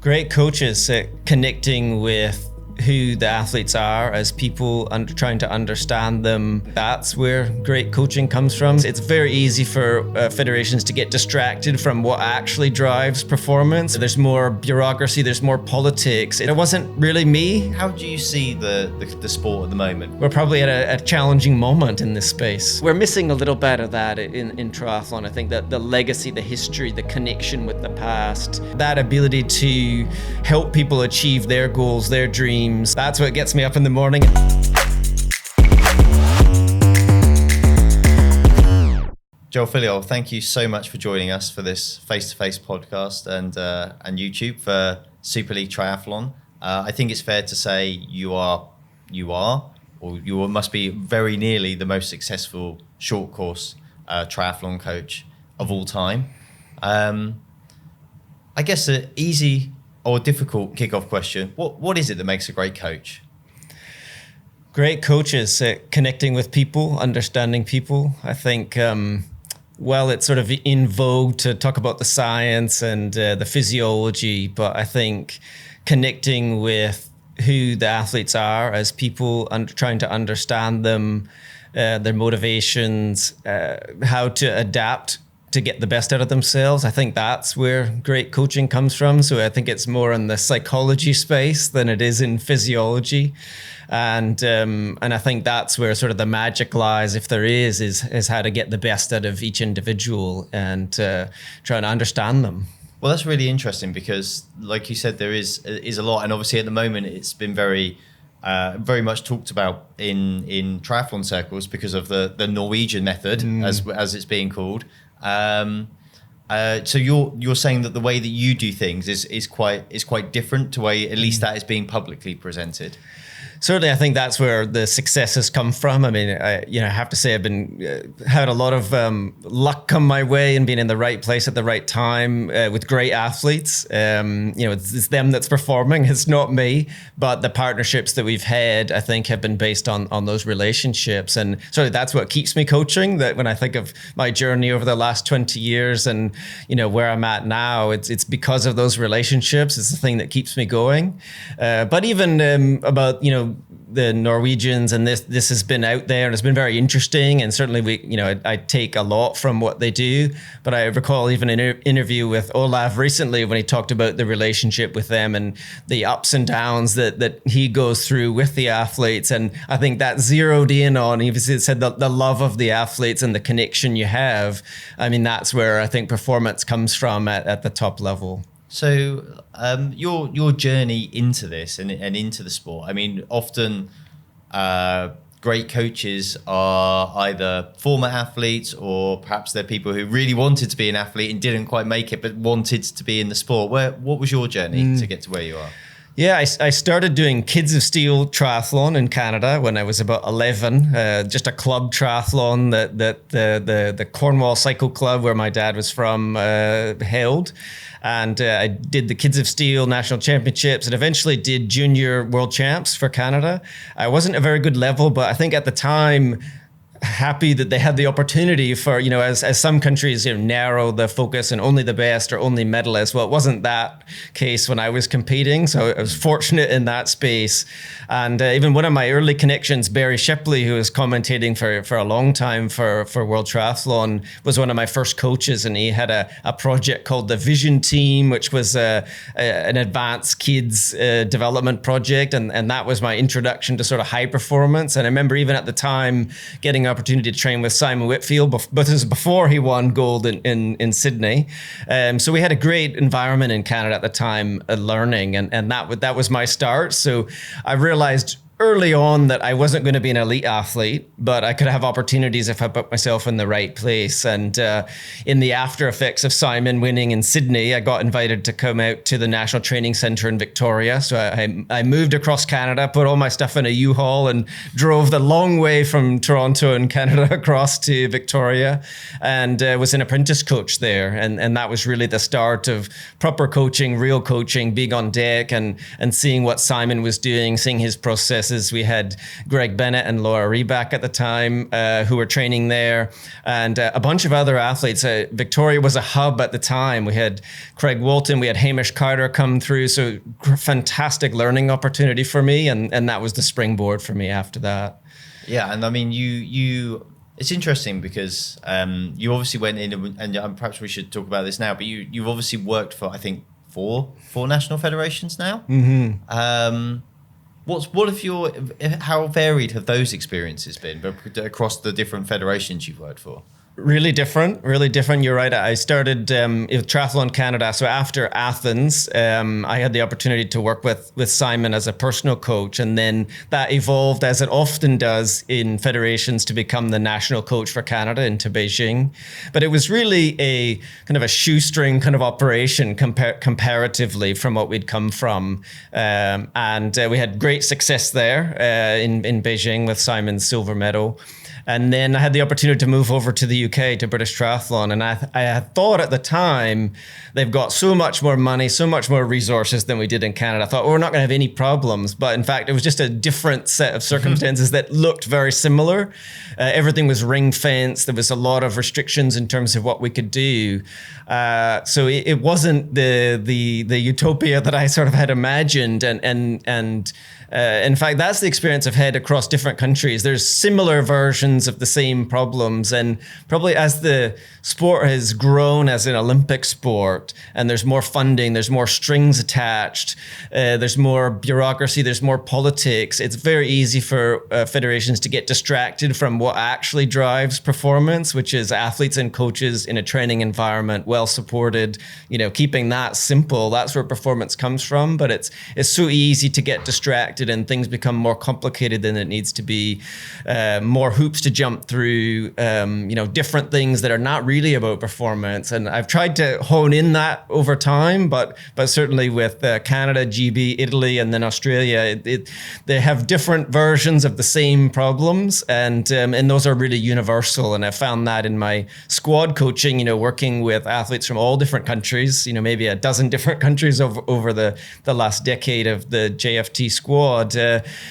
Great coaches at connecting with who the athletes are as people and trying to understand them. That's where great coaching comes from. It's very easy for federations to get distracted from what actually drives performance. There's more bureaucracy, there's more politics. It wasn't really me. How do you see the sport at the moment? We're probably at a challenging moment in this space. We're missing a little bit of that in triathlon. I think that the legacy, the history, the connection with the past, that ability to help people achieve their goals, their dreams, that's what gets me up in the morning. Joel Filliol, thank you so much for joining us for this face-to-face podcast and YouTube for Super League Triathlon. I think it's fair to say you must be very nearly the most successful short course triathlon coach of all time. I guess an easy or difficult kickoff question. What is it that makes a great coach? Great coaches at connecting with people, understanding people. I think, it's sort of in vogue to talk about the science and the physiology, but I think connecting with who the athletes are as people and trying to understand them, their motivations, how to adapt to get the best out of themselves. I think that's where great coaching comes from. So I think it's more in the psychology space than it is in physiology. And I think that's where sort of the magic lies, if there is how to get the best out of each individual and trying to understand them. Well, that's really interesting because, like you said, there is a lot, and obviously at the moment it's been very much talked about in triathlon circles because of the Norwegian method, as it's being called. So you're saying that the way that you do things is quite different to the way at least that is being publicly presented. Certainly, I think that's where the success has come from. I mean, I have to say I've been had a lot of luck come my way and being in the right place at the right time with great athletes. It's them that's performing. It's not me. But the partnerships that we've had, I think, have been based on those relationships. And certainly that's what keeps me coaching. That when I think of my journey over the last 20 years and where I'm at now, it's because of those relationships. It's the thing that keeps me going. But even about the Norwegians, and this has been out there and it's been very interesting, and certainly I take a lot from what they do. But I recall even an interview with Olav recently when he talked about the relationship with them and the ups and downs that he goes through with the athletes. And I think that zeroed in on, he said the love of the athletes and the connection you have. I mean, that's where I think performance comes from at the top level. So your journey into this and into the sport, I mean, often great coaches are either former athletes or perhaps they're people who really wanted to be an athlete and didn't quite make it but wanted to be in the sport. What was your journey to get to where you are? Yeah, I started doing Kids of Steel triathlon in Canada when I was about 11, just a club triathlon that the Cornwall Cycle Club, where my dad was from, held. And I did the Kids of Steel National Championships and eventually did Junior World Champs for Canada. I wasn't a very good level, but I think at the time, happy that they had the opportunity for, as some countries narrow the focus and only the best or only medalists. Well, it wasn't that case when I was competing, so I was fortunate in that space. And even one of my early connections, Barry Shipley, who was commentating for a long time for World Triathlon, was one of my first coaches, and he had a project called the Vision Team, which was an advanced kids development project, and that was my introduction to sort of high performance. And I remember even at the time getting an opportunity to train with Simon Whitfield, but this was before he won gold in Sydney. So we had a great environment in Canada at the time, learning, and that was my start. So I realized early on that I wasn't going to be an elite athlete, but I could have opportunities if I put myself in the right place. And in the after effects of Simon winning in Sydney, I got invited to come out to the National Training Centre in Victoria. So I moved across Canada, put all my stuff in a U-Haul and drove the long way from Toronto in Canada across to Victoria, and was an apprentice coach there. And that was really the start of proper coaching, real coaching, being on deck and seeing what Simon was doing, seeing his process, processes. We had Greg Bennett and Laura Reback at the time who were training there, and a bunch of other athletes. Victoria was a hub at the time. We had Craig Walton, we had Hamish Carter come through, so fantastic learning opportunity for me, and that was the springboard for me after that. Yeah, and I mean, you it's interesting because you obviously went in, and perhaps we should talk about this now, but you've obviously worked for, I think, four national federations now. Mm-hmm. How varied have those experiences been across the different federations you've worked for? Really different. You're right. I started with Triathlon Canada. So after Athens, I had the opportunity to work with Simon as a personal coach. And then that evolved, as it often does in federations, to become the national coach for Canada into Beijing. But it was really a kind of a shoestring kind of operation comparatively from what we'd come from. And we had great success there in Beijing with Simon's silver medal. And then I had the opportunity to move over to the UK, to British Triathlon. And I had thought at the time, they've got so much more money, so much more resources than we did in Canada. I thought, we're not going to have any problems. But in fact, it was just a different set of circumstances that looked very similar. Everything was ring fenced. There was a lot of restrictions in terms of what we could do. So it wasn't the utopia that I sort of had imagined. And in fact, that's the experience I've had across different countries. There's similar versions of the same problems, and probably as the sport has grown as an Olympic sport, and there's more funding, there's more strings attached, there's more bureaucracy, there's more politics. It's very easy for federations to get distracted from what actually drives performance, which is athletes and coaches in a training environment, well supported. Keeping that simple, that's where performance comes from. But it's so easy to get distracted, and things become more complicated than it needs to be. More hoops to jump through, different things that are not really about performance. And I've tried to hone in that over time, but certainly with Canada, GB, Italy, and then Australia, they have different versions of the same problems, and those are really universal. And I found that in my squad coaching, working with athletes from all different countries, maybe a dozen different countries over the last decade of the JFT squad.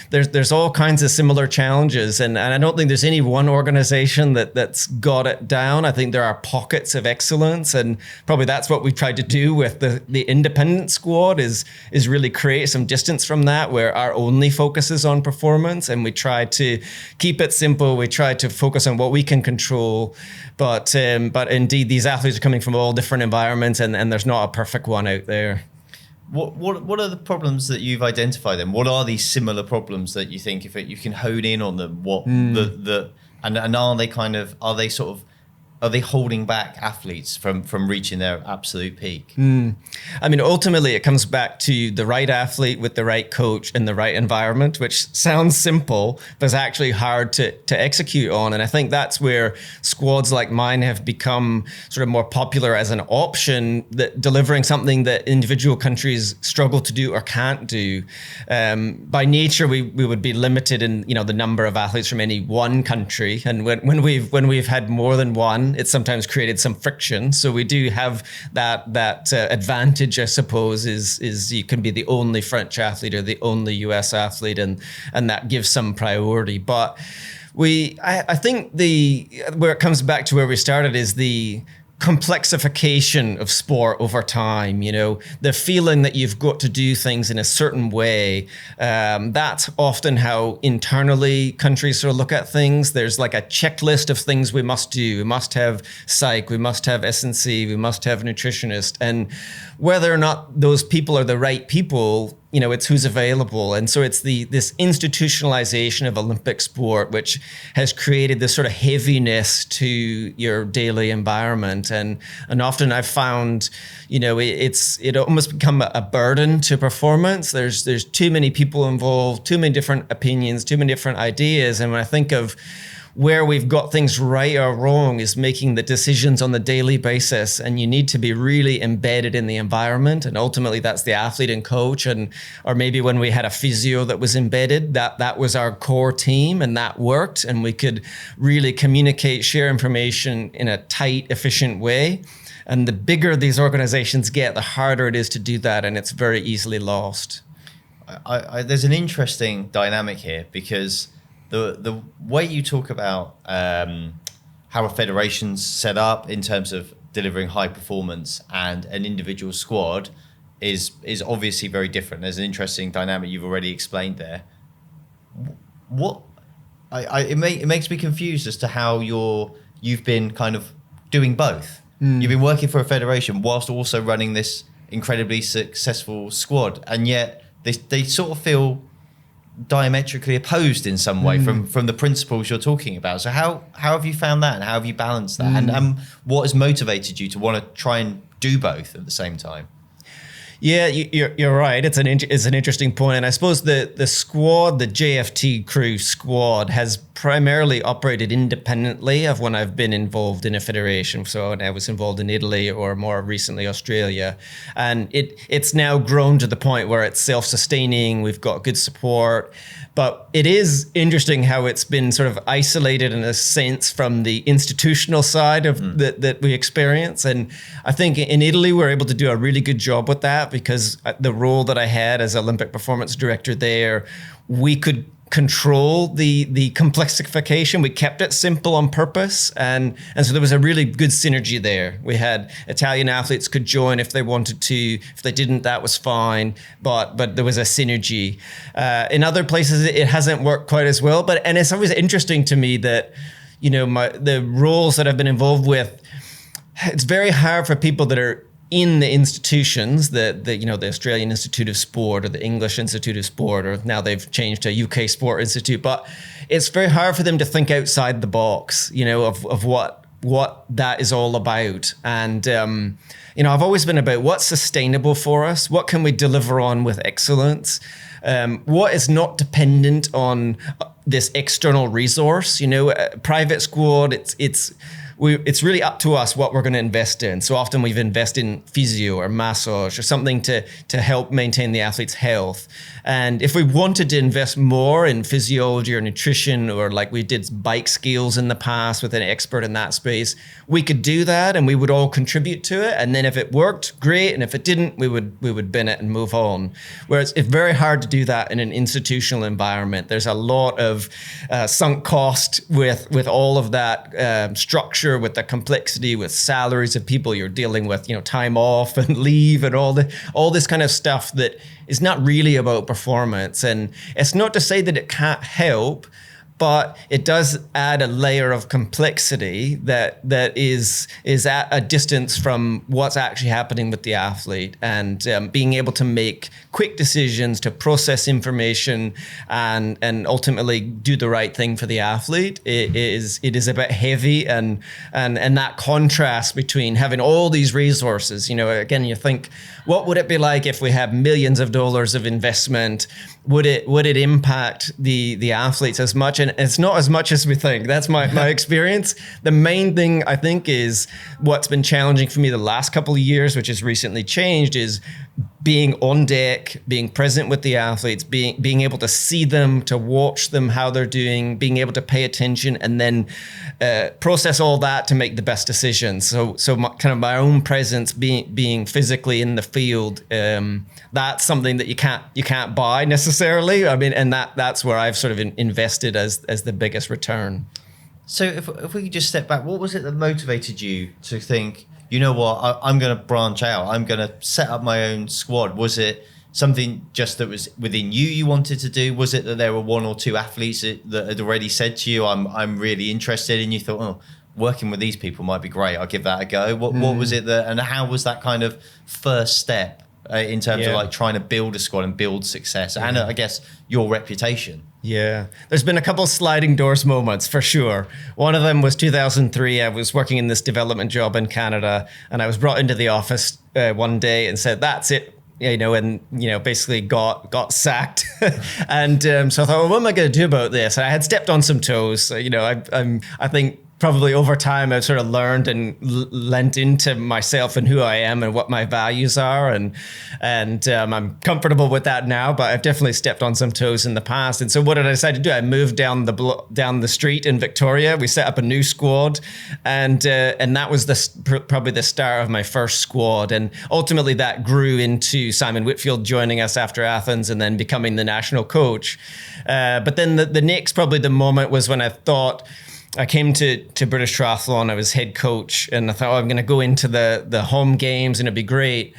There's all kinds of similar challenges, and I don't think there's any one organization that's got it down. I think there are pockets of excellence, and probably that's what we've tried to do with the independent squad is really create some distance from that, where our only focus is on performance, and we try to keep it simple. We try to focus on what we can control, but indeed these athletes are coming from all different environments, and there's not a perfect one out there. What are the problems that you've identified then? What are these similar problems that you think, if you can hone in on them, and are they holding back athletes from reaching their absolute peak? I mean, ultimately, it comes back to the right athlete with the right coach in the right environment, which sounds simple, but is actually hard to execute on. And I think that's where squads like mine have become sort of more popular as an option, that delivering something that individual countries struggle to do or can't do. By nature, we would be limited in the number of athletes from any one country, and when we've had more than one, it's sometimes created some friction. So we do have that advantage, I suppose, is you can be the only French athlete or the only US athlete, and that gives some priority. But I think where it comes back to where we started is the complexification of sport over time. The feeling that you've got to do things in a certain way, that's often how internally countries sort of look at things. There's like a checklist of things we must do. We must have psych, we must have S&C, we must have nutritionist, and whether or not those people are the right people, it's who's available. And so it's this institutionalization of Olympic sport, which has created this sort of heaviness to your daily environment. And often I've found, it almost become a burden to performance. There's too many people involved, too many different opinions, too many different ideas. And when I think of where we've got things right or wrong is making the decisions on the daily basis, and you need to be really embedded in the environment, and ultimately that's the athlete and coach, or maybe when we had a physio that was embedded, that was our core team, and that worked, and we could really communicate, share information in a tight, efficient way. And the bigger these organizations get, the harder it is to do that, and it's very easily lost. there's an interesting dynamic here, because the way you talk about how a federation's set up in terms of delivering high performance and an individual squad is obviously very different. There's an interesting dynamic you've already explained there. What it makes me confused as to how you've been kind of doing both. You've been working for a federation whilst also running this incredibly successful squad, and yet they sort of feel diametrically opposed in some way from the principles you're talking about. So how have you found that, and how have you balanced that, and what has motivated you to want to try and do both at the same time? Yeah, you're right. It's an interesting point, and I suppose the squad, the JFT crew squad, has primarily operated independently of when I've been involved in a federation. So when I was involved in Italy, or more recently Australia, and it's now grown to the point where it's self-sustaining. We've got good support. But it is interesting how it's been sort of isolated in a sense from the institutional side of that we experience. And I think in Italy, we're able to do a really good job with that, because the role that I had as Olympic performance director there, we could control the complexification. We kept it simple on purpose, and so there was a really good synergy there. We had Italian athletes could join if they wanted to. If they didn't, that was fine, but there was a synergy. In other places it hasn't worked quite as well, and it's always interesting to me that, you know, the roles that I've been involved with, it's very hard for people that are in the institutions, the Australian Institute of Sport or the English Institute of Sport, or now they've changed to UK Sport Institute, but it's very hard for them to think outside the box, you know, of what that is all about. And, you know, I've always been about what's sustainable for us, what can we deliver on with excellence, what is not dependent on this external resource. You know, a private squad, it's really up to us what we're going to invest in. So often we've invested in physio or massage or something to help maintain the athlete's health. And if we wanted to invest more in physiology or nutrition, or like we did bike skills in the past with an expert in that space, we could do that and we would all contribute to it. And then if it worked, great. And if it didn't, we would bin it and move on. Whereas it's very hard to do that in an institutional environment. There's a lot of sunk cost with all of that structure, with the complexity, with salaries of people you're dealing with, you know, time off and leave and all this kind of stuff that is not really about performance. And it's not to say that it can't help, but it does add a layer of complexity that is at a distance from what's actually happening with the athlete, and being able to make quick decisions, to process information, and ultimately do the right thing for the athlete. It is a bit heavy, and that contrast between having all these resources. You know, again, you think, what would it be like if we had millions of dollars of investment? Would it impact the athletes as much? And it's not as much as we think. That's my experience. The main thing I think is what's been challenging for me the last couple of years, which has recently changed, is being on deck, being present with the athletes, being able to see them, to watch them, how they're doing, being able to pay attention, and then process all that to make the best decisions. So my own presence, being physically in the field, that's something that you can't buy necessarily. I mean, and that's where I've sort of invested as the biggest return. So if we could just step back, what was it that motivated you to think, you know what, I'm going to branch out, I'm going to set up my own squad? Was it something just that was within you wanted to do? Was it that there were one or two athletes that had already said to you, I'm really interested, and you thought, oh, working with these people might be great, I'll give that a go? What was it that, and how was that kind of first step in terms of like trying to build a squad and build success and I guess your reputation? Yeah, there's been a couple of sliding doors moments for sure. One of them was 2003. I was working in this development job in Canada, and I was brought into the office one day and said, "That's it." You know, and you know, basically got sacked, and so I thought, well, what am I going to do about this? And I had stepped on some toes. So, you know, I think probably over time I've sort of learned and lent into myself and who I am and what my values are, and I'm comfortable with that now. But I've definitely stepped on some toes in the past. And so what did I decide to do? I moved down the street in Victoria. We set up a new squad, and that was probably the start of my first squad. And ultimately that grew into Simon Whitfield joining us after Athens and then becoming the national coach. But then the next, probably the moment, was when I thought, I came to British Triathlon. I was head coach, and I thought, I'm going to go into the home games and it'd be great.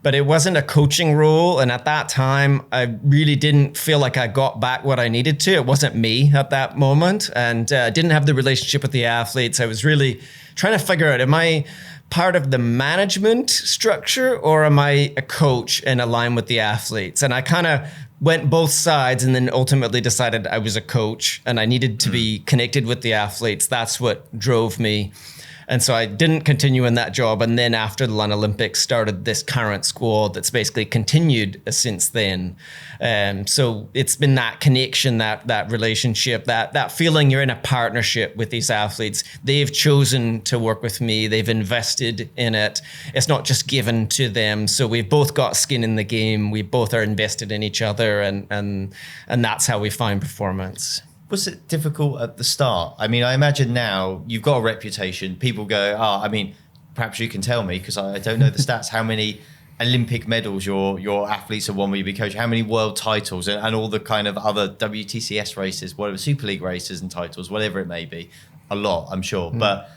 But it wasn't a coaching role. And at that time, I really didn't feel like I got back what I needed to. It wasn't me at that moment. And I didn't have the relationship with the athletes. I was really trying to figure out, am I part of the management structure or am I a coach and align with the athletes? And I kind of went both sides, and then ultimately decided I was a coach and I needed to be connected with the athletes. That's what drove me. And so I didn't continue in that job. And then after the London Olympics, started this current squad that's basically continued since then. So it's been that connection, that relationship, that feeling you're in a partnership with these athletes. They've chosen to work with me. They've invested in it. It's not just given to them. So we've both got skin in the game. We both are invested in each other, and that's how we find performance. Was it difficult at the start? I mean, I imagine now you've got a reputation. People go, I mean, perhaps you can tell me, because I don't know the stats, how many Olympic medals your athletes have won when you be coach, how many world titles, and all the kind of other WTCS races, whatever, Super League races and titles, whatever it may be. A lot, I'm sure. But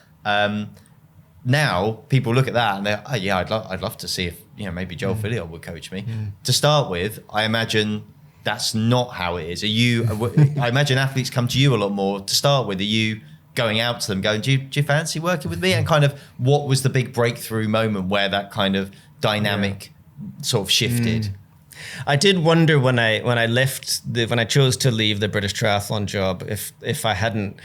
now people look at that and they're, I'd love to see if, maybe Joel Filliol would coach me. To start with, I imagine that's not how it is. I imagine athletes come to you a lot more to start with. Are you going out to them going, do you fancy working with me? And kind of, what was the big breakthrough moment where that kind of dynamic sort of shifted? I did wonder when I chose to leave the British Triathlon job, if I hadn't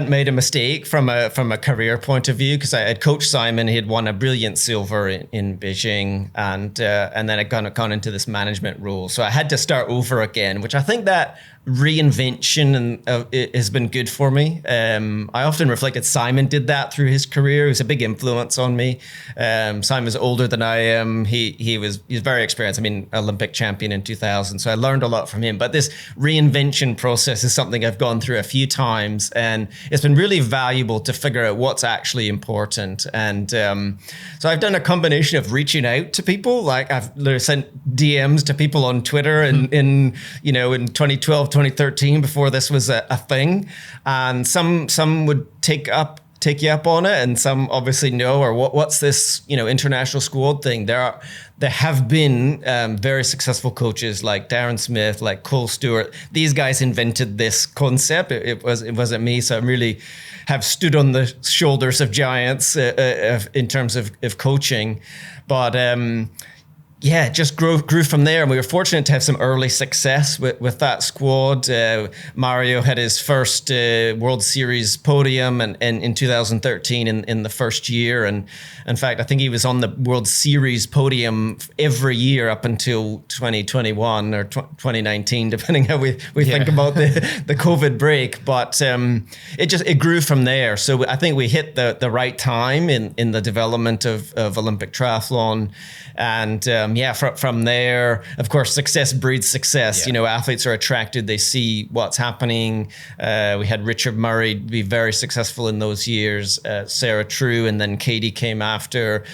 made a mistake from a career point of view, because I had coached Simon. He had won a brilliant silver in Beijing, and then I'd gone into this management role. So I had to start over again, which I think that reinvention it has been good for me. I often reflect that Simon did that through his career. He was a big influence on me. Simon was older than I am. He was very experienced. I mean, Olympic champion in 2000. So I learned a lot from him. But this reinvention process is something I've gone through a few times, and it's been really valuable to figure out what's actually important. And so I've done a combination of reaching out to people. Like I've sent DMs to people on Twitter in 2012, 2013, before this was a thing, and some would take you up on it, and some obviously no, or what's this international squad thing. There have been very successful coaches like Darren Smith, like Cole Stewart. These guys invented this concept. It wasn't me. So I really have stood on the shoulders of giants in terms of coaching, but just grew from there. And we were fortunate to have some early success with that squad. Mario had his first World Series podium and in 2013 in the first year. And in fact, I think he was on the World Series podium every year up until 2021 or 2019, depending how we think about the COVID break. But it grew from there. So I think we hit the right time in the development of Olympic triathlon. And from there, of course, success breeds success. Athletes are attracted. They see what's happening. We had Richard Murray be very successful in those years, Sarah True, and then Katie came after.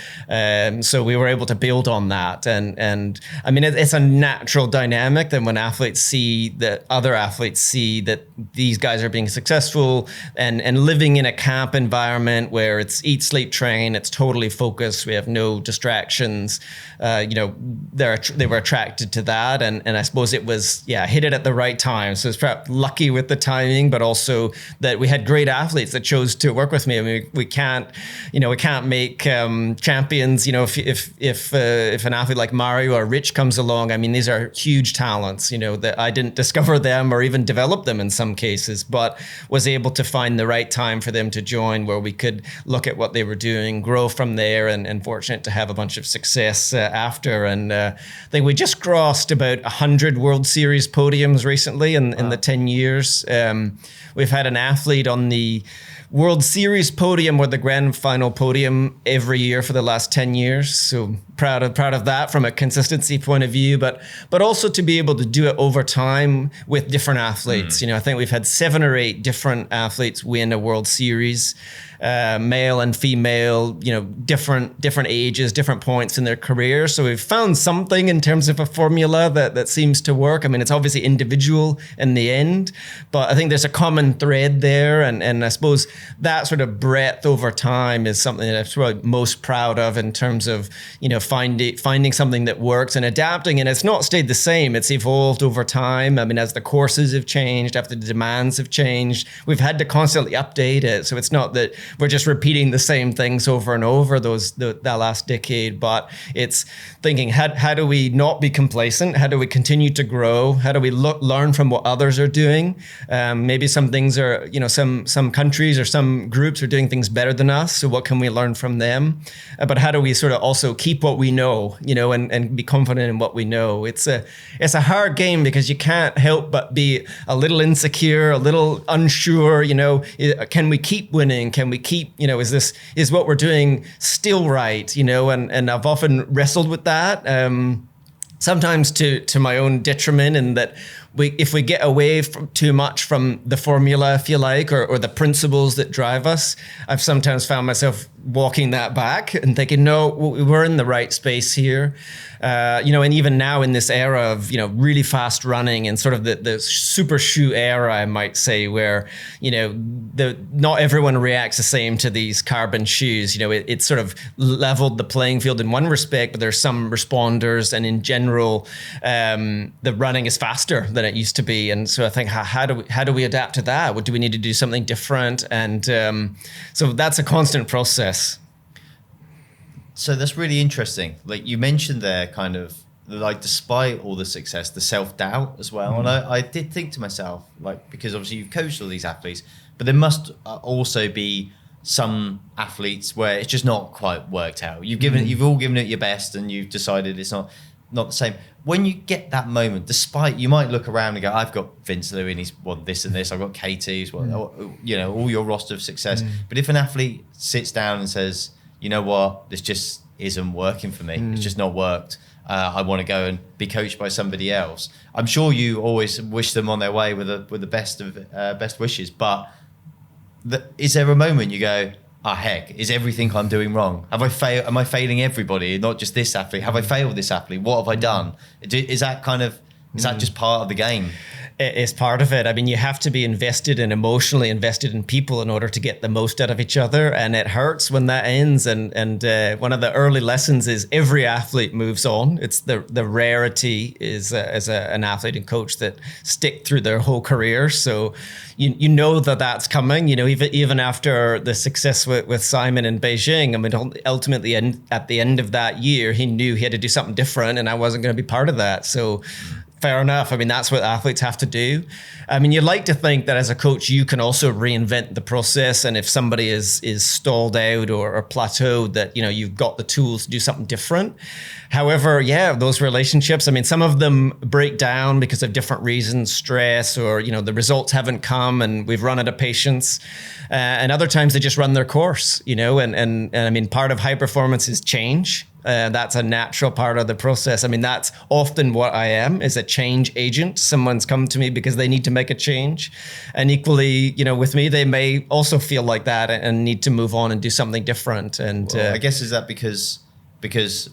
So we were able to build on that. And I mean, it's a natural dynamic that when athletes see that other athletes see that these guys are being successful and living in a camp environment where it's eat, sleep, train, it's totally focused. We have no distractions. They were attracted to that, and I suppose it was hit it at the right time. So it's perhaps lucky with the timing, but also that we had great athletes that chose to work with me. I mean, we can't make champions. If an athlete like Mario or Rich comes along, I mean, these are huge talents. That I didn't discover them or even develop them in some cases, but was able to find the right time for them to join, where we could look at what they were doing, grow from there, and fortunate to have a bunch of success after. factor. And I think we just crossed about 100 World Series podiums recently in the 10 years. We've had an athlete on the World Series podium or the grand final podium every year for the last 10 years. So proud of that from a consistency point of view, but also to be able to do it over time with different athletes. I think we've had 7 or 8 different athletes win a World Series, male and female, different ages, different points in their career. So we've found something in terms of a formula that seems to work. I mean, it's obviously individual in the end, but I think there's a common thread there. And I suppose that sort of breadth over time is something that I'm probably most proud of in terms of, finding something that works and adapting. And it's not stayed the same. It's evolved over time. I mean, as the courses have changed, after the demands have changed, we've had to constantly update it. So it's not that we're just repeating the same things over and over that last decade, but it's thinking, how do we not be complacent? How do we continue to grow? How do we learn from what others are doing? Maybe some things are, some countries or some groups are doing things better than us. So what can we learn from them? But how do we sort of also keep what we know, and be confident in what we know? It's a hard game because you can't help but be a little insecure, a little unsure, can we keep winning? Can we keep, is what we're doing still right? And I've often wrestled with that. Sometimes to my own detriment, in that if we get away from too much from the formula, if you like, or the principles that drive us, I've sometimes found myself walking that back and thinking, no, we're in the right space here. And even now in this era of, really fast running and sort of the super shoe era, I might say, where, not everyone reacts the same to these carbon shoes. It's sort of leveled the playing field in one respect, but there's some responders, and in general, the running is faster than it used to be. And so I think, how do we adapt to that? What do we need to do something different? And so that's a constant process. So that's really interesting. Like you mentioned there, kind of like, despite all the success, the self-doubt as well. And I did think to myself, like, because obviously you've coached all these athletes, but there must also be some athletes where it's just not quite worked out. You've all given it your best, and you've decided it's not the same. When you get that moment, despite, you might look around and go, I've got Vince Lewin, he's won this and this, I've got KT, he's won, all your roster of success. But if an athlete sits down and says, you know what, this just isn't working for me, it's just not worked, I want to go and be coached by somebody else, I'm sure you always wish them on their way with the best wishes. But is there a moment you go, heck, is everything I'm doing wrong? Have I failed? Am I failing everybody, not just this athlete? Have I failed this athlete? What have I done? Is that just part of the game? It's part of it. I mean, you have to be invested and emotionally invested in people in order to get the most out of each other. And it hurts when that ends. And one of the early lessons is every athlete moves on. It's the rarity is as an athlete and coach that stick through their whole career. So you know that's coming. Even after the success with Simon in Beijing, I mean, ultimately at the end of that year, he knew he had to do something different, and I wasn't going to be part of that. So fair enough. I mean, that's what athletes have to do. I mean, you'd like to think that as a coach, you can also reinvent the process. And if somebody is stalled out or plateaued, that, you've got the tools to do something different. However, those relationships, I mean, some of them break down because of different reasons, stress, or, the results haven't come and we've run out of patience. And other times they just run their course, and I mean, part of high performance is change. That's a natural part of the process. I mean, that's often what I am, is a change agent. Someone's come to me because they need to make a change. And equally, with me, they may also feel like that and need to move on and do something different. And I guess, is that because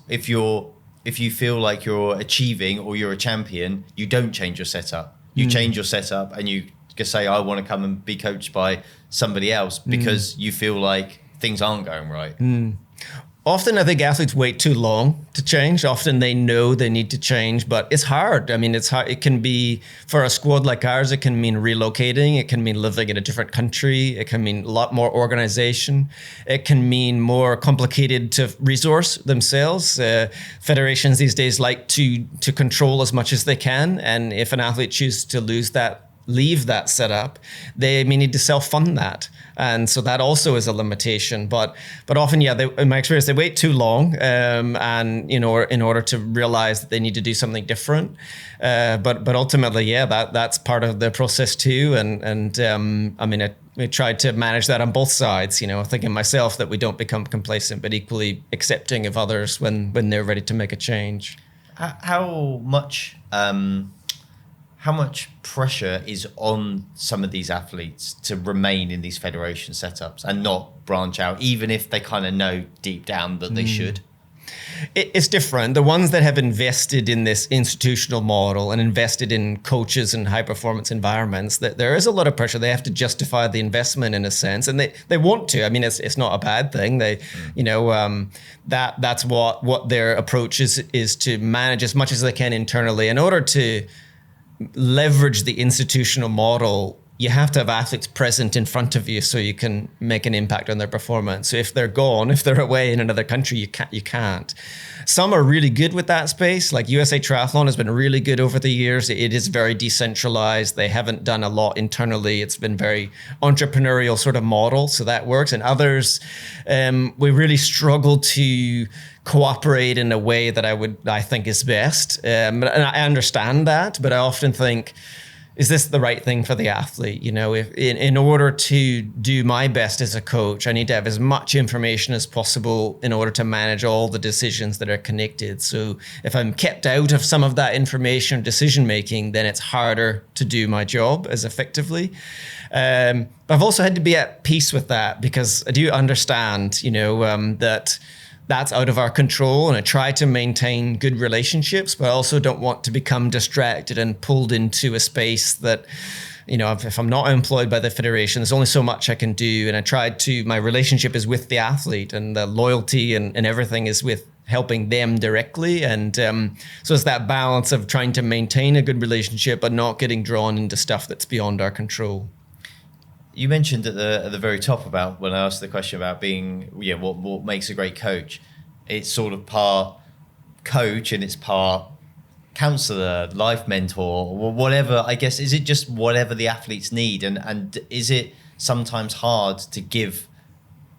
if you feel like you're achieving or you're a champion, you don't change your setup. You change your setup and you just say, I want to come and be coached by somebody else because you feel like things aren't going right. Often I think athletes wait too long to change. Often they know they need to change, but it's hard. I mean, it's hard. It can be, for a squad like ours, it can mean relocating. It can mean living in a different country. It can mean a lot more organization. It can mean more complicated to resource themselves. Federations these days like to control as much as they can. And if an athlete chooses to lose that leave that setup, they may need to self-fund that. And so that also is a limitation. But often, in my experience, they wait too long, and in order to realize that they need to do something different. But ultimately, that's part of the process too. And I mean, we tried to manage that on both sides. Thinking myself that we don't become complacent, but equally accepting of others when they're ready to make a change. How much pressure is on some of these athletes to remain in these federation setups and not branch out, even if they kind of know deep down that they should? It's different. The ones that have invested in this institutional model and invested in coaches and high performance environments, that there is a lot of pressure. They have to justify the investment in a sense, and they want to. I mean, it's not a bad thing. That's what their approach is to manage as much as they can internally in order to leverage the institutional model. You have to have athletes present in front of you so you can make an impact on their performance. So if they're gone, if they're away in another country, you can't. Some are really good with that space. Like USA Triathlon has been really good over the years. It is very decentralized. They haven't done a lot internally. It's been very entrepreneurial sort of model. So that works. And others, we really struggle to cooperate in a way that I think is best. And I understand that, but I often think, is this the right thing for the athlete? If in order to do my best as a coach, I need to have as much information as possible in order to manage all the decisions that are connected. So if I'm kept out of some of that information decision making, then it's harder to do my job as effectively. But I've also had to be at peace with that, because I do understand, that that's out of our control, and I try to maintain good relationships, but I also don't want to become distracted and pulled into a space that, if I'm not employed by the federation, there's only so much I can do. And my relationship is with the athlete, and the loyalty and everything is with helping them directly. And so it's that balance of trying to maintain a good relationship, but not getting drawn into stuff that's beyond our control. You mentioned at the very top about when I asked the question about being, what makes a great coach. It's sort of part coach and it's part counselor, life mentor, or whatever. I guess, is it just whatever the athletes need? And is it sometimes hard to give,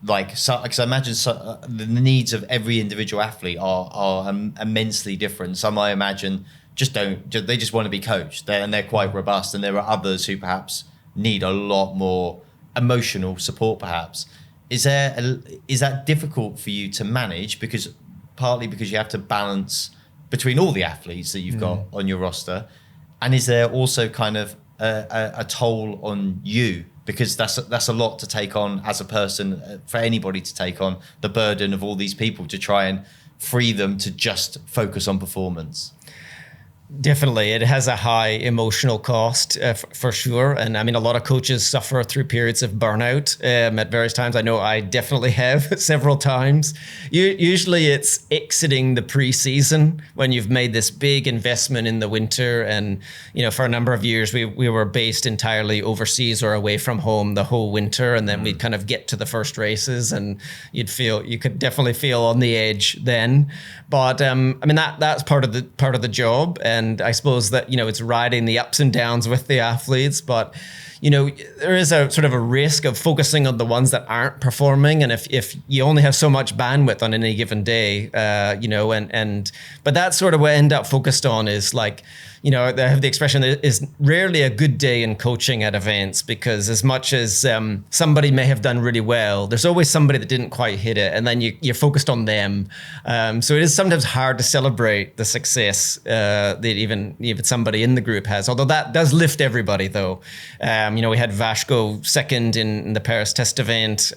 because I imagine the needs of every individual athlete are immensely different. Some, I imagine, they just want to be coached, and they're quite robust. And there are others who perhaps need a lot more emotional support, perhaps. Is that difficult for you to manage, partly because you have to balance between all the athletes that you've got on your roster, and is there also kind of a toll on you, because that's a lot to take on as a person, for anybody to take on the burden of all these people to try and free them to just focus on performance? Definitely. It has a high emotional cost for sure. And I mean, a lot of coaches suffer through periods of burnout at various times. I know I definitely have several times. Usually it's exiting the preseason when you've made this big investment in the winter. And, for a number of years, we were based entirely overseas or away from home the whole winter. And then we'd kind of get to the first races, and you could definitely feel on the edge then. But I mean, that's part of the job. And I suppose that, it's riding the ups and downs with the athletes, but, there is a sort of a risk of focusing on the ones that aren't performing. And if you only have so much bandwidth on any given day, but that's sort of what I end up focused on is like, they have the expression that is rarely a good day in coaching at events, because as much as somebody may have done really well, there's always somebody that didn't quite hit it, and then you're focused on them. So it is sometimes hard to celebrate the success that even somebody in the group has, although that does lift everybody though. We had Vashko second in the Paris test event.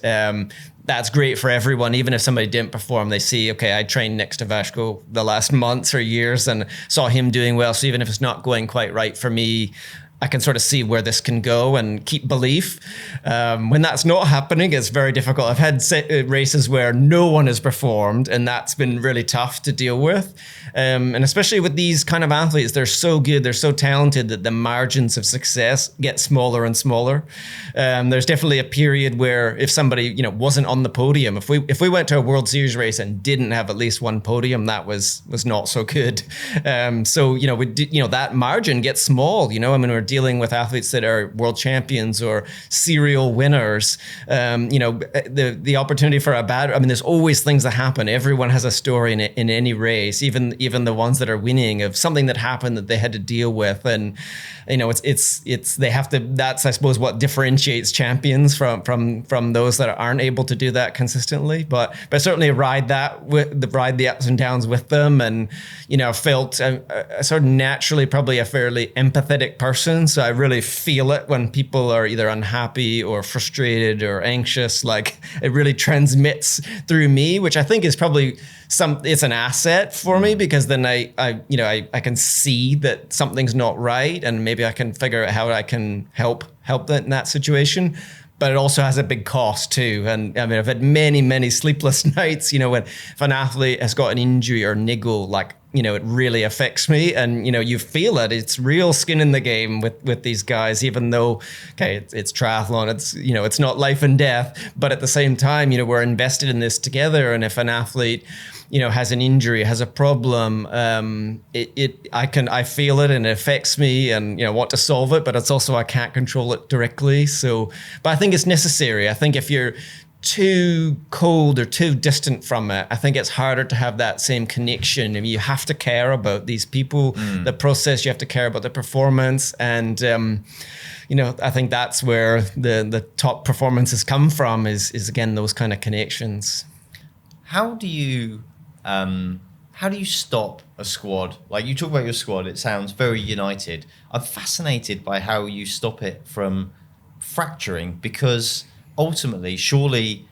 That's great for everyone. Even if somebody didn't perform, they see, okay, I trained next to Vashko the last months or years and saw him doing well. So even if it's not going quite right for me, I can sort of see where this can go and keep belief. When that's not happening, it's very difficult. I've had races where no one has performed, and that's been really tough to deal with. And especially with these kind of athletes, they're so good, they're so talented that the margins of success get smaller and smaller. There's definitely a period where if somebody, wasn't on the podium, if we went to a World Series race and didn't have at least one podium, that was not so good. So that margin gets small. I mean, we're dealing with athletes that are world champions or serial winners, the opportunity for there's always things that happen. Everyone has a story in any race, even the ones that are winning, of something that happened that they had to deal with. And, they have to, that's, I suppose, what differentiates champions from those that aren't able to do that consistently. But certainly ride the ups and downs with them. And, felt sort of naturally probably a fairly empathetic person. So I really feel it when people are either unhappy or frustrated or anxious. Like, it really transmits through me, which I think is probably it's an asset for me, because then I can see that something's not right, and maybe I can figure out how I can help that in that situation. But it also has a big cost too. And I mean, I've had many, many sleepless nights, if an athlete has got an injury or niggle, like, it really affects me. And, you feel it. It's real skin in the game with these guys, even though, okay, it's triathlon. It's, it's not life and death. But at the same time, we're invested in this together. And if an athlete, has an injury, has a problem, I feel it and it affects me, and, want to solve it, but it's also, I can't control it directly. So, but I think it's necessary. I think if you're too cold or too distant from it, I think it's harder to have that same connection. I mean, you have to care about these people, the process, you have to care about the performance. And, I think that's where the top performances come from is again, those kind of connections. How do you stop a squad? Like, you talk about your squad, it sounds very united. I'm fascinated by how you stop it from fracturing, because ultimately, surely,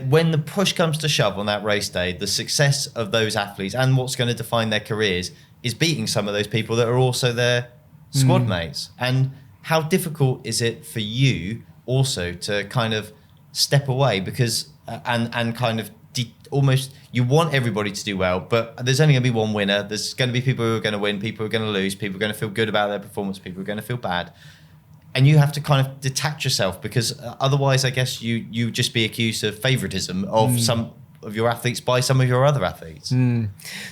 when the push comes to shove on that race day, the success of those athletes and what's going to define their careers is beating some of those people that are also their squad mates. And how difficult is it for you also to kind of step away, because and kind of almost, you want everybody to do well, but there's only going to be one winner. There's going to be people who are going to win, people who are going to lose, people who are going to feel good about their performance, people who are going to feel bad. And you have to kind of detach yourself, because otherwise, I guess you just be accused of favoritism of some of your athletes by some of your other athletes.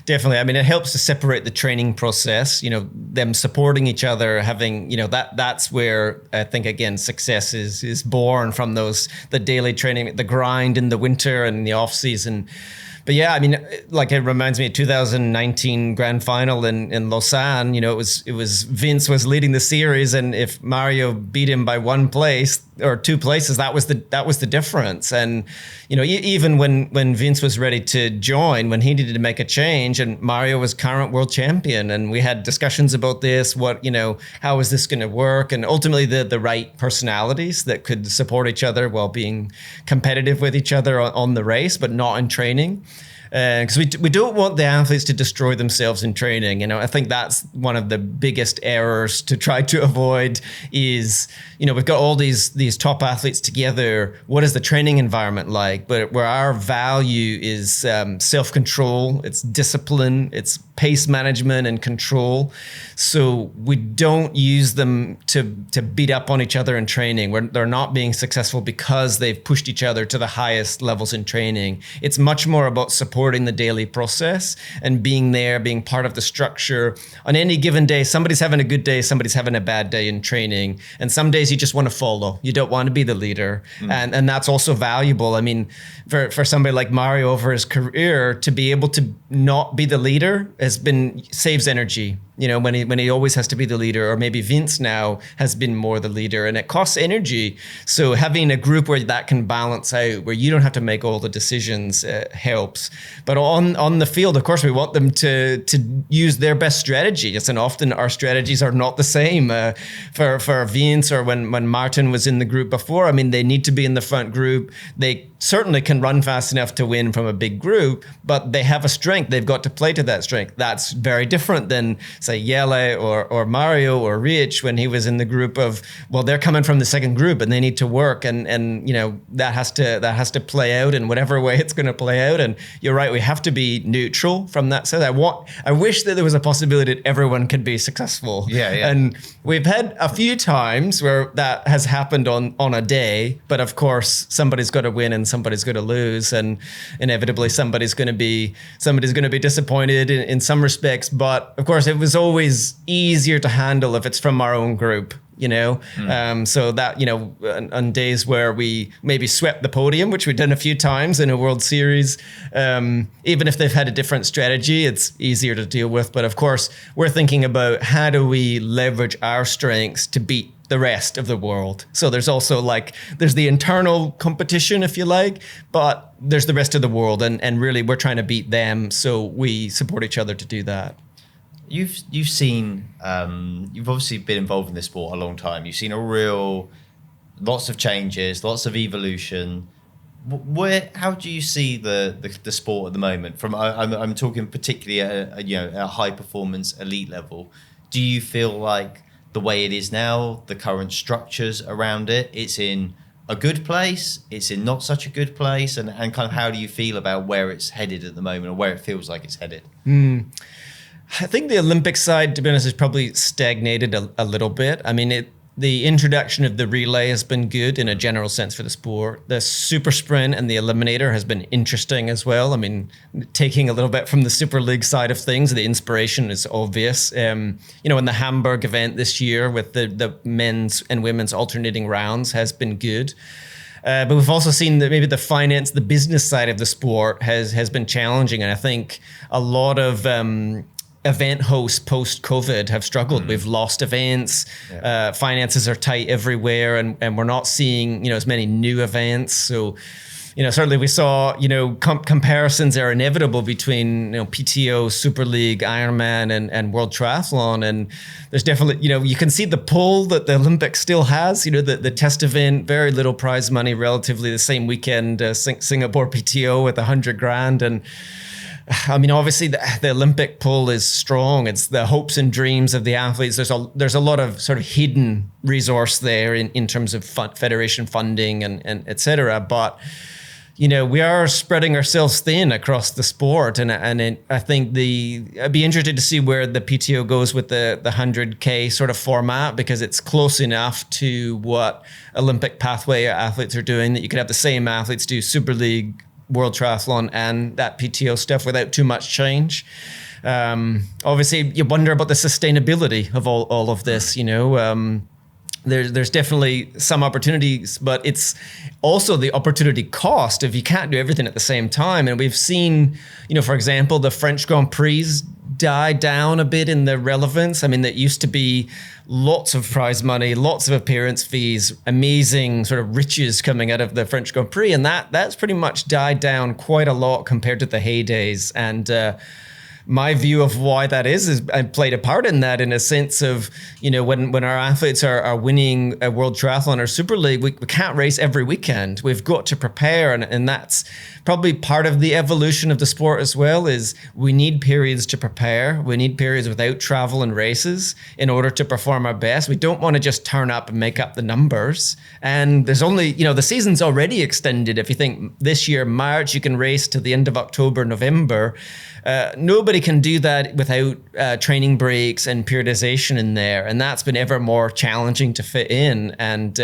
Definitely. I mean, it helps to separate the training process, them supporting each other, having, that's where I think, again, success is born from the daily training, the grind in the winter and the off season. But yeah, I mean, like, it reminds me of 2019 grand final in Lausanne. It was Vince was leading the series, and if Mario beat him by one place or two places, that was the difference. And even when Vince was ready to join, when he needed to make a change, and Mario was current world champion, and we had discussions about this, how is this going to work, and ultimately the right personalities that could support each other while being competitive with each other on the race, but not in training. Because we don't want the athletes to destroy themselves in training. I think that's one of the biggest errors to try to avoid is, we've got all these top athletes together. What is the training environment like? But where our value is self-control, it's discipline, it's pace management and control. So we don't use them to beat up on each other in training. They're not being successful because they've pushed each other to the highest levels in training. It's much more about supporting the daily process and being there, being part of the structure. On any given day, somebody's having a good day, somebody's having a bad day in training. And some days you just want to follow. You don't want to be the leader. And that's also valuable. I mean, for somebody like Mario over his career, to be able to not be the leader saves energy. When he always has to be the leader, or maybe Vince now has been more the leader, and it costs energy. So having a group where that can balance out, where you don't have to make all the decisions, helps. But on the field, of course, we want them to use their best strategies, and often our strategies are not the same. For Vince, or when Martin was in the group before, I mean, they need to be in the front group. They certainly can run fast enough to win from a big group, but they have a strength. They've got to play to that strength. That's very different than, say, Jelle or Mario or Rich, when he was in the group of, well, they're coming from the second group and they need to work, and that has to play out in whatever way it's going to play out. And you're right, we have to be neutral from that side. I wish that there was a possibility that everyone could be successful. Yeah. And we've had a few times where that has happened on a day, but of course somebody's got to win and somebody's going to lose, and inevitably somebody's going to be disappointed in some respects. But of course, it was always easier to handle if it's from our own group. So that, on days where we maybe swept the podium, which we've done a few times in a World Series, even if they've had a different strategy, it's easier to deal with. But of course, we're thinking about how do we leverage our strengths to beat the rest of the world. So there's also there's the internal competition, if you like, but there's the rest of the world. And really we're trying to beat them. So we support each other to do that. You've seen, you've obviously been involved in this sport a long time. You've seen lots of changes, lots of evolution. How do you see the sport at the moment? I'm talking particularly at a high performance elite level. Do you feel like the way it is now, the current structures around it, it's in a good place, it's in not such a good place, and kind of how do you feel about where it's headed at the moment, or where it feels like it's headed? I think the Olympic side, to be honest, has probably stagnated a little bit. I mean, the introduction of the relay has been good in a general sense for the sport. The super sprint and the eliminator has been interesting as well. I mean, taking a little bit from the Super League side of things, the inspiration is obvious. In the Hamburg event this year with the men's and women's alternating rounds has been good. But we've also seen that maybe the finance, the business side of the sport has been challenging. And I think a lot of event hosts post-COVID have struggled. We've lost events. Yeah. Finances are tight everywhere, and we're not seeing as many new events. So certainly we saw comparisons are inevitable between PTO, Super League, Ironman, and World Triathlon. And there's definitely you can see the pull that the Olympics still has. The test event, very little prize money, relatively the same weekend, Singapore PTO with $100,000. And I mean, obviously the Olympic pull is strong. It's the hopes and dreams of the athletes. There's a lot of sort of hidden resource there in terms of federation funding and et cetera. But, we are spreading ourselves thin across the sport. And I think I'd be interested to see where the PTO goes with the 100K sort of format, because it's close enough to what Olympic pathway athletes are doing that you could have the same athletes do Super League, World Triathlon, and that PTO stuff without too much change. Obviously, you wonder about the sustainability of all of this. There's definitely some opportunities, but it's also the opportunity cost if you can't do everything at the same time. And we've seen, for example, the French Grand Prix die down a bit in their relevance. I mean, that used to be lots of prize money, lots of appearance fees, amazing sort of riches coming out of the French Grand Prix. And that's pretty much died down quite a lot compared to the heydays. And my view of why that is I played a part in that, in a sense of, when our athletes are winning a World Triathlon or Super League, we can't race every weekend. We've got to prepare. And that's probably part of the evolution of the sport as well, is we need periods to prepare. We need periods without travel and races in order to perform our best. We don't want to just turn up and make up the numbers. And there's only, the season's already extended. If you think this year, March, you can race to the end of October, November. Nobody can do that without training breaks and periodization in there. And that's been ever more challenging to fit in. And,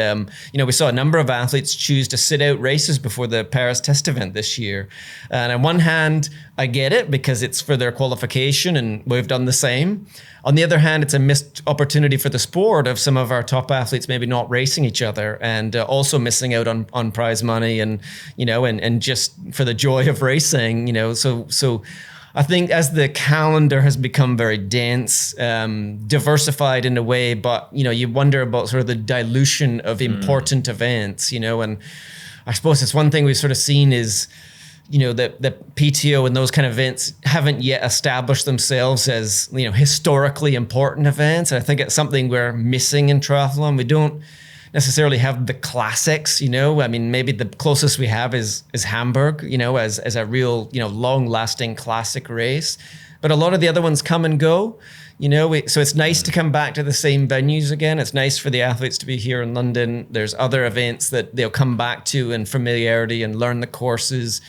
we saw a number of athletes choose to sit out races before the Paris test event this year. And on one hand, I get it because it's for their qualification and we've done the same. On the other hand, it's a missed opportunity for the sport of some of our top athletes maybe not racing each other and also missing out on prize money and just for the joy of racing, so I think as the calendar has become very dense, diversified in a way, but, you wonder about sort of the dilution of important events, and I suppose it's one thing we've sort of seen is, that the PTO and those kind of events haven't yet established themselves as, historically important events. And I think it's something we're missing in triathlon. We don't necessarily have the classics, I mean, maybe the closest we have is Hamburg, as a real, long lasting classic race. But a lot of the other ones come and go, so it's nice to come back to the same venues again. It's nice for the athletes to be here in London. There's other events that they'll come back to in familiarity and learn the courses.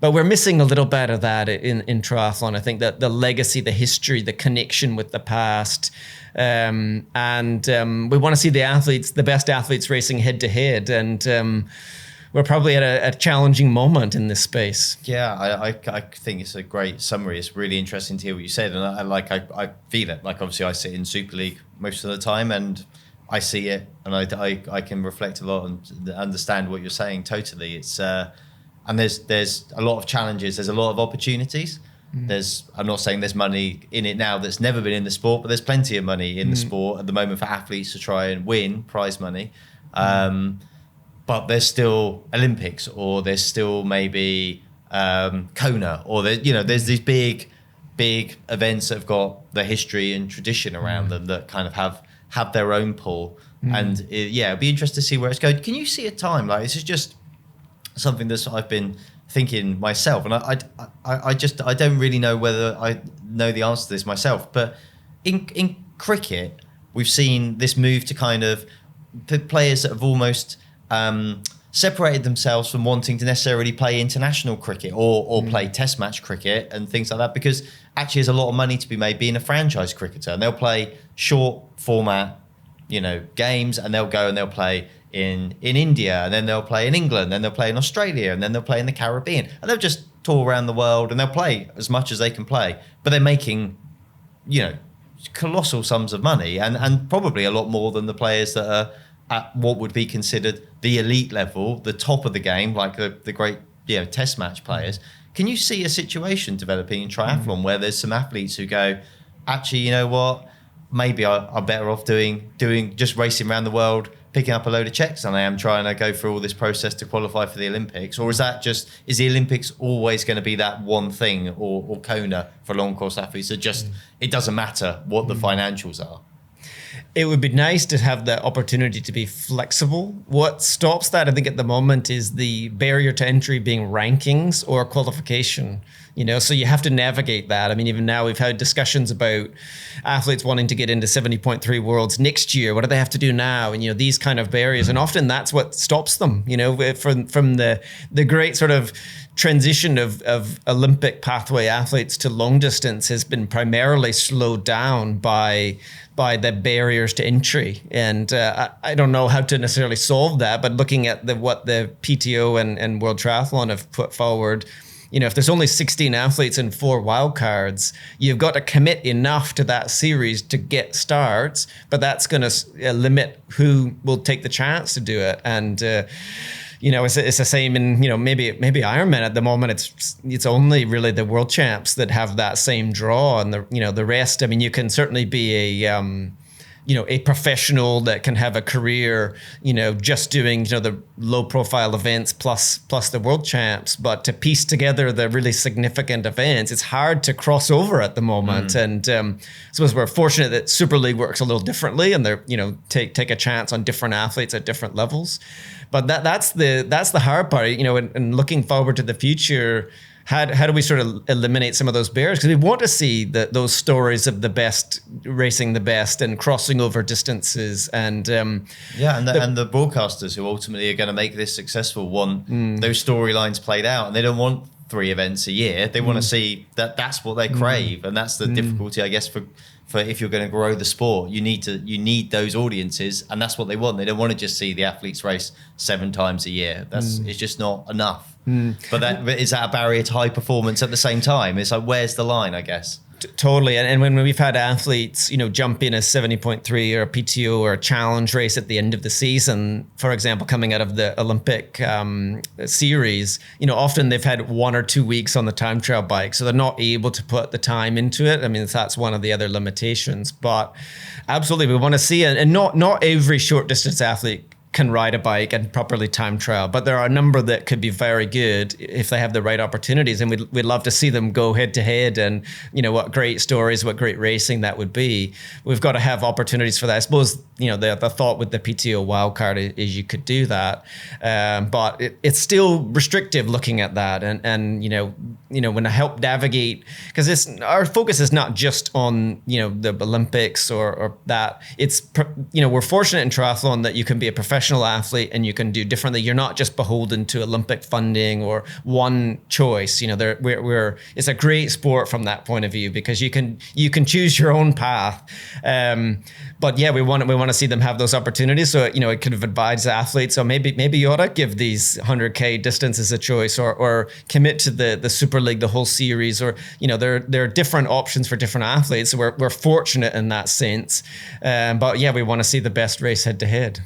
But we're missing a little bit of that in triathlon. I think that the legacy, the history, the connection with the past, and we want to see the best athletes racing head to head. And we're probably at a challenging moment in this space. Yeah, I think it's a great summary. It's really interesting to hear what you said. And I feel it. Like, obviously I sit in Super League most of the time, and I see it, and I can reflect a lot and understand what you're saying totally. It's and there's a lot of challenges. There's a lot of opportunities. I'm not saying there's money in it now that's never been in the sport, but there's plenty of money in the sport at the moment for athletes to try and win prize money. But there's still Olympics, or there's still maybe Kona, or there's these big events that have got the history and tradition around them that kind of have their own pull. And it'd be interesting to see where it's going. Can you see a time, like, this is just something that I've been thinking myself, and I don't really know whether I know the answer to this myself, but in cricket we've seen this move to kind of players that have almost separated themselves from wanting to necessarily play international cricket or play test match cricket and things like that, because actually there's a lot of money to be made being a franchise cricketer, and they'll play short format games, and they'll go and they'll play in India, and then they'll play in England, then they'll play in Australia, and then they'll play in the Caribbean, and they'll just tour around the world, and they'll play as much as they can play, but they're making colossal sums of money, and probably a lot more than the players that are at what would be considered the elite level, the top of the game, like the great test match players. Can you see a situation developing in triathlon where there's some athletes who go, actually, you know what, maybe I'm better off doing just racing around the world, picking up a load of checks, than I am trying to go through all this process to qualify for the Olympics? Or is the Olympics always going to be that one thing, or Kona for long course athletes that just, it doesn't matter what the financials are? It would be nice to have the opportunity to be flexible. What stops that, I think, at the moment is the barrier to entry being rankings or qualification. So you have to navigate that. I mean, even now we've had discussions about athletes wanting to get into 70.3 worlds next year. What do they have to do now? And, these kind of barriers. And often that's what stops them, from the great sort of transition of Olympic pathway athletes to long distance has been primarily slowed down by the barriers to entry. And I don't know how to necessarily solve that, but looking at what the PTO and World Triathlon have put forward, if there's only 16 athletes and 4 wildcards, you've got to commit enough to that series to get starts, but that's going to limit who will take the chance to do it. And it's the same in maybe Ironman at the moment. It's only really the world champs that have that same draw, and the rest. I mean, you can certainly be a professional that can have a career, just doing the low profile events plus the world champs. But to piece together the really significant events, it's hard to cross over at the moment. And I suppose we're fortunate that Super League works a little differently, and they're take a chance on different athletes at different levels. But that's the hard part, and looking forward to the future. How do we sort of eliminate some of those barriers? Because we want to see those stories of the best racing the best and crossing over distances. And and the broadcasters who ultimately are going to make this successful want those storylines played out, and they don't want 3 events a year. They want to see that's what they crave, and that's the difficulty, I guess, for if you're going to grow the sport. You need those audiences, and that's what they want. They don't want to just see the athletes race 7 times a year. It's just not enough. But is that a barrier to high performance at the same time? It's like, where's the line, I guess? Totally. And when we've had athletes, jump in a 70.3 or a PTO or a challenge race at the end of the season, for example, coming out of the Olympic series, often they've had 1 or 2 weeks on the time trial bike. So they're not able to put the time into it. I mean, that's one of the other limitations. But absolutely, we want to see it. And not every short distance athlete can ride a bike and properly time trial, but there are a number that could be very good if they have the right opportunities, and we'd love to see them go head to head, and what great stories, what great racing that would be. We've got to have opportunities for that. I suppose the thought with the PTO wildcard is you could do that, but it's still restrictive looking at that, and when I help navigate, because our focus is not just on the Olympics or that. It's we're fortunate in triathlon that you can be a professional professional athlete and you can do differently. You're not just beholden to Olympic funding or one choice. You know, it's a great sport from that point of view because you can choose your own path. But yeah, we want to see them have those opportunities. So, you know, it could have advised athletes, so maybe you ought to give these 100K distances a choice, or commit to the Super League, the whole series, or, you know, there are different options for different athletes. So we're fortunate in that sense. But yeah, we want to see the best race head to head.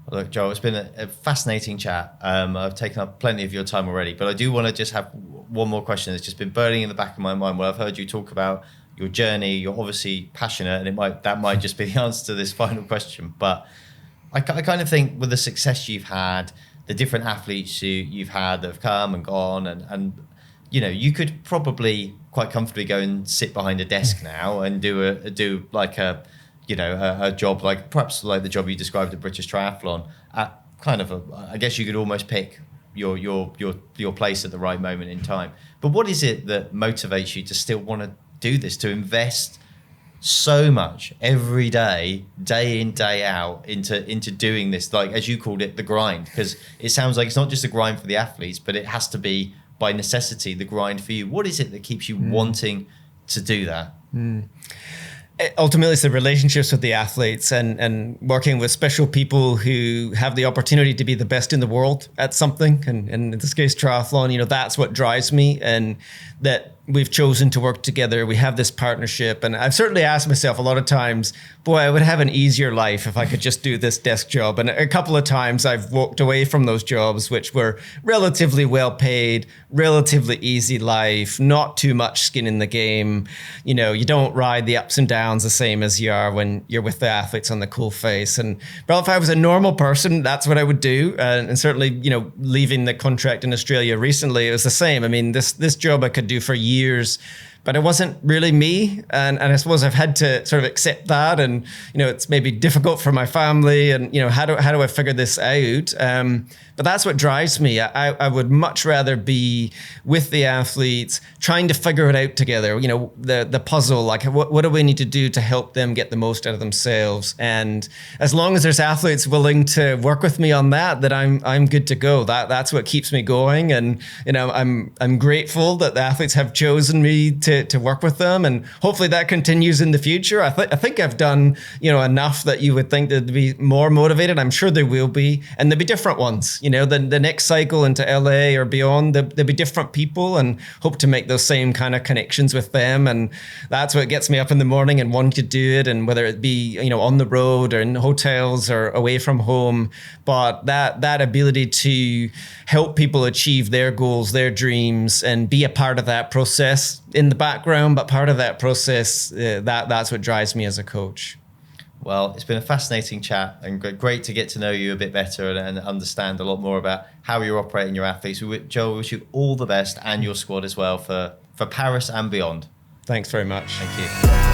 Well, look, Joel, it's been a fascinating chat. I've taken up plenty of your time already, but I do want to just have one more question that's just been burning in the back of my mind. Well, I've heard you talk about your journey. You're obviously passionate, and that might just be the answer to this final question. But I kind of think with the success you've had, the different athletes you've had that have come and gone, and you know, you could probably quite comfortably go and sit behind a desk now and do like a job like perhaps like the job you described at British Triathlon. I guess you could almost pick your place at the right moment in time. But what is it that motivates you to still want to do this, to invest so much every day in, day out into doing this, like as you called it, the grind? Because it sounds like it's not just a grind for the athletes, but it has to be by necessity the grind for you. What is it that keeps you wanting to do that? Ultimately, it's the relationships with the athletes and working with special people who have the opportunity to be the best in the world at something. And in this case, triathlon, you know, that's what drives me, and that we've chosen to work together. We have this partnership. And I've certainly asked myself a lot of times, boy, I would have an easier life if I could just do this desk job. And a couple of times I've walked away from those jobs, which were relatively well paid, relatively easy life, not too much skin in the game. You know, you don't ride the ups and downs the same as you are when you're with the athletes on the cool face. And well, if I was a normal person, that's what I would do. And certainly, you know, leaving the contract in Australia recently, it was the same. I mean, this job I could do for years, but it wasn't really me. And I suppose I've had to sort of accept that. And, you know, it's maybe difficult for my family, and, you know, how do I figure this out? But that's what drives me. I would much rather be with the athletes, trying to figure it out together. You know, the puzzle, like what do we need to do to help them get the most out of themselves? And as long as there's athletes willing to work with me on that, then I'm good to go. That's what keeps me going. And, you know, I'm grateful that the athletes have chosen me to work with them, and hopefully that continues in the future. I think I've done, you know, enough that you would think they'd be more motivated. I'm sure there will be, and there'll be different ones. You know, the next cycle into LA or beyond, there'll be different people, and hope to make those same kind of connections with them. And that's what gets me up in the morning and wanting to do it. And whether it be, you know, on the road or in hotels or away from home, but that ability to help people achieve their goals, their dreams, and be a part of that process in the background, but part of that process, that's what drives me as a coach. Well, it's been a fascinating chat, and great to get to know you a bit better and understand a lot more about how you're operating your athletes. Joel, we wish you all the best, and your squad as well, for Paris and beyond. Thanks very much. Thank you.